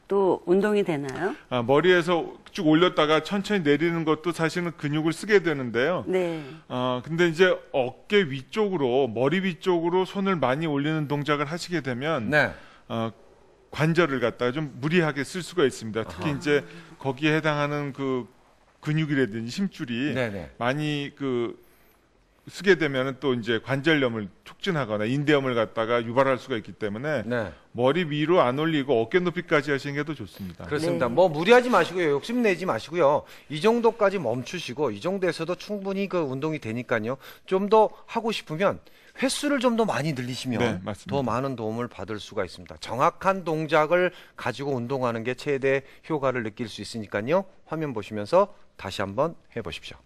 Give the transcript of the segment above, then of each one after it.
또 운동이 되나요? 머리에서 쭉 올렸다가 천천히 내리는 것도 사실은 근육을 쓰게 되는데요. 네. 근데 이제 어깨 위쪽으로, 머리 위쪽으로 손을 많이 올리는 동작을 하시게 되면 네. 관절을 갖다가 좀 무리하게 쓸 수가 있습니다. 특히 이제 거기에 해당하는 그 근육이라든지 힘줄이 네네. 많이 쓰게 되면은 또 이제 관절염을 촉진하거나 인대염을 갖다가 유발할 수가 있기 때문에 네. 머리 위로 안 올리고 어깨 높이까지 하시는 게 더 좋습니다. 그렇습니다. 네. 뭐 무리하지 마시고요. 욕심내지 마시고요. 이 정도까지 멈추시고 이 정도에서도 충분히 그 운동이 되니까요. 좀 더 하고 싶으면 횟수를 좀 더 많이 늘리시면 네, 맞습니다. 더 많은 도움을 받을 수가 있습니다. 정확한 동작을 가지고 운동하는 게 최대 효과를 느낄 수 있으니까요. 화면 보시면서 다시 한번 해보십시오.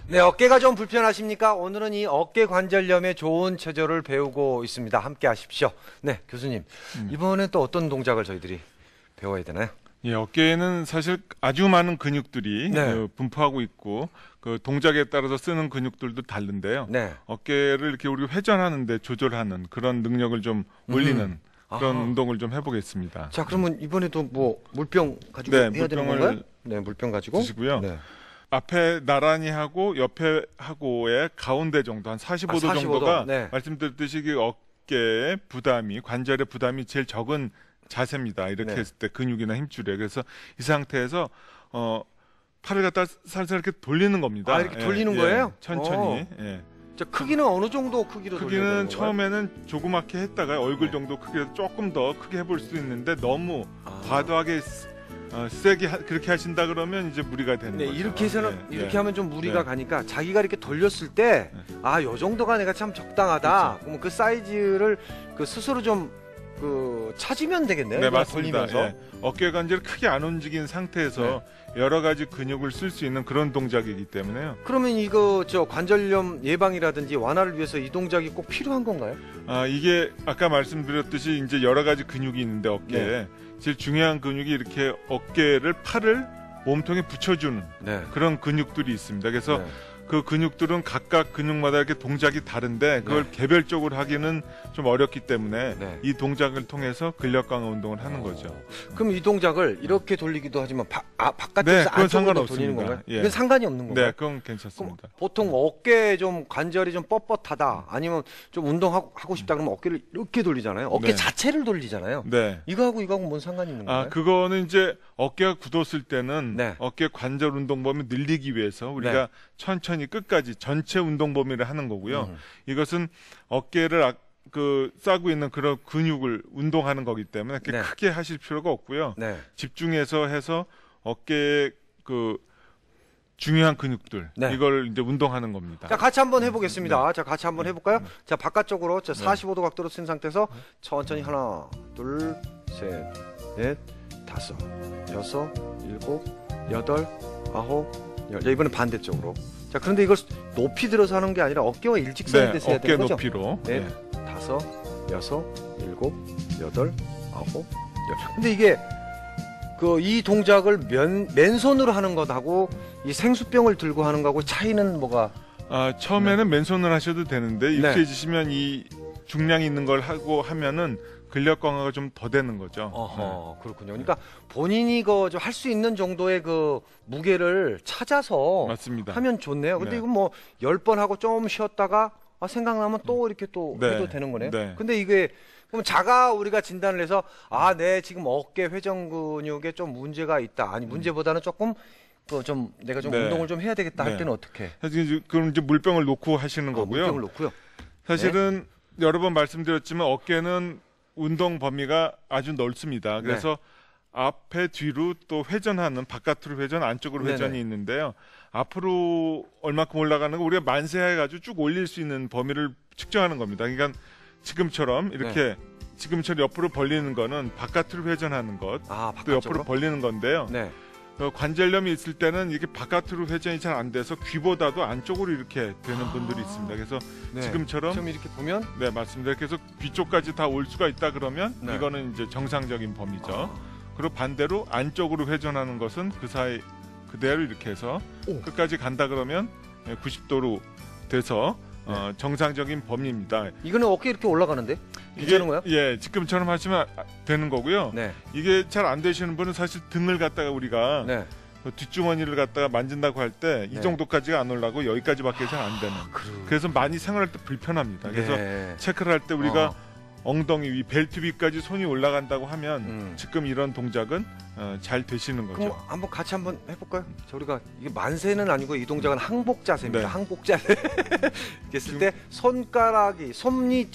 네, 어깨가 좀 불편하십니까? 오늘은 이 어깨 관절염에 좋은 체조를 배우고 있습니다. 함께 하십시오. 네, 교수님. 이번에 또 어떤 동작을 저희들이 배워야 되나요? 예, 어깨에는 사실 아주 많은 근육들이 네. 분포하고 있고 그 동작에 따라서 쓰는 근육들도 다른데요. 네. 어깨를 이렇게 우리가 회전하는데 조절하는 그런 능력을 좀 올리는 그런 아하. 운동을 좀 해보겠습니다. 자, 그러면 이번에도 뭐 물병 가지고 네, 해야 되는 물병을 건가요? 네, 물병 가지고 드시고요. 네. 앞에 나란히 하고 옆에 하고의 가운데 정도 한 45도 45도, 정도가 네. 말씀드렸듯이 그 어깨의 부담이 관절의 부담이 제일 적은 자세입니다. 이렇게 네. 했을 때 근육이나 힘줄에. 그래서 이 상태에서 팔을 갖다 살살 이렇게 돌리는 겁니다. 이렇게 돌리는 거예요? 천천히. 예. 자, 크기는 어느 정도 크기로 돌려야 되는 크기는 건가요? 처음에는 조그맣게 했다가 얼굴 네. 정도 크기에서 조금 더 크게 해볼 수도 있는데 너무 아. 과도하게 세게 그렇게 하신다 그러면 이제 무리가 되는 네, 거죠. 이렇게 해서는 예, 이렇게 예. 하면 좀 무리가 네. 가니까 자기가 이렇게 돌렸을 때 요 정도가 내가 참 적당하다. 그럼 그 사이즈를 그 스스로 좀 찾으면 되겠네요. 네, 이거 맞습니다. 돌리면서. 예. 어깨 관절을 크게 안 움직인 상태에서 여러 가지 근육을 쓸 수 있는 그런 동작이기 때문에요. 그러면 이거 관절염 예방이라든지 완화를 위해서 이 동작이 꼭 필요한 건가요? 이게 아까 말씀드렸듯이 이제 여러 가지 근육이 있는데 어깨에 네. 제일 중요한 근육이 이렇게 팔을 몸통에 붙여주는 네. 그런 근육들이 있습니다. 그래서 네. 그 근육들은 각각 근육마다 이렇게 동작이 다른데 그걸 개별적으로 하기는 좀 어렵기 때문에 네. 이 동작을 통해서 근력 강화 운동을 하는 거죠. 그럼 이 동작을 이렇게 돌리기도 하지만 네, 바깥에서 그건 안쪽으로 돌리는 상관없습니다. 건가요? 예. 이건 상관이 없는 건가요? 네, 그건 그럼 괜찮습니다. 보통 어깨 좀 관절이 좀 뻣뻣하다 아니면 좀 운동하고 싶다 그러면 어깨를 이렇게 돌리잖아요. 어깨 네. 자체를 돌리잖아요. 네. 이거하고 뭔 상관이 있는 건가요? 그거는 이제 어깨가 굳었을 때는 네. 어깨 관절 운동 범위 늘리기 위해서 우리가 네. 천천히 끝까지 전체 운동 범위를 하는 거고요. 이것은 어깨를 싸고 있는 그런 근육을 운동하는 거기 때문에 그렇게 네. 크게 하실 필요가 없고요. 네. 집중해서 해서 어깨의 중요한 근육들 네. 이걸 이제 운동하는 겁니다. 자, 같이 한번 해보겠습니다. 자, 같이 한번 해볼까요? 자, 바깥쪽으로 네. 45도 각도로 쓴 상태에서 천천히 하나, 둘, 셋, 넷, 다섯, 여섯, 일곱, 여덟, 아홉, 열. 자, 이번엔 반대쪽으로. 자, 그런데 이걸 높이 들어서 하는 게 아니라 어깨와 일직선에 대해서 해야 어깨 되는 거죠? 높이로. 넷, 네. 다섯, 여섯, 일곱, 여덟, 아홉, 열. 근데 이게 이 동작을 맨손으로 하는 것하고 이 생수병을 들고 하는 거하고 차이는 뭐가? 처음에는 맨손을 하셔도 되는데 네. 익숙해지시면 이 중량이 있는 걸 하고 하면은 근력 강화가 좀 더 되는 거죠. 어허, 그렇군요. 그러니까 본인이 할 수 있는 정도의 그 무게를 찾아서 맞습니다. 하면 좋네요. 근데 네. 이건 뭐 10번 하고 좀 쉬었다가 생각나면 또 이렇게 또 네. 해도 되는 거네요. 네. 근데 이게 그럼 우리가 진단을 해서 내 지금 어깨 회전 근육에 좀 문제가 있다. 아니 문제보다는 조금 좀 내가 좀 네. 운동을 좀 해야 되겠다 할 네. 때는 어떻게? 사실 그럼 이제 물병을 놓고 하시는 거고요. 물병을 놓고요. 사실은 여러 번 말씀드렸지만 어깨는 운동 범위가 아주 넓습니다. 그래서 앞에 뒤로 또 회전하는 바깥으로 회전, 안쪽으로 네네. 회전이 있는데요. 앞으로 얼마큼 올라가는 거 우리가 만세해가지고 쭉 올릴 수 있는 범위를 측정하는 겁니다. 그러니까 지금처럼 이렇게 지금처럼 옆으로 벌리는 거는 바깥으로 회전하는 것, 또 바깥쪽으로? 옆으로 벌리는 건데요. 네. 관절염이 있을 때는 이게 바깥으로 회전이 잘 안 돼서 귀보다도 안쪽으로 이렇게 되는 분들이 있습니다. 그래서 지금처럼 지금 이렇게 보면 네 맞습니다. 그래서 귀 쪽까지 다 올 수가 있다 그러면 네. 이거는 이제 정상적인 범위죠. 그리고 반대로 안쪽으로 회전하는 것은 그 사이 그대로 이렇게 해서 끝까지 간다 그러면 90도로 돼서 정상적인 범위입니다. 이거는 어깨 이렇게 올라가는데? 괜찮은 거야? 예, 지금처럼 하시면 되는 거고요. 네. 이게 잘 안 되시는 분은 사실 등을 갖다가 우리가 네. 뒷주머니를 갖다가 만진다고 할 때 이 네. 정도까지가 안 올라고 여기까지밖에 잘 안 되는. 그래서 많이 생활할 때 불편합니다. 그래서 체크를 할 때 우리가 엉덩이 위, 벨트 위까지 손이 올라간다고 하면 지금 이런 동작은 잘 되시는 거죠. 그럼 같이 한번 해볼까요? 자, 우리가 이게 만세는 아니고 이 동작은 항복 자세입니다. 네. 항복 자세. 이렇게 했을 때 손이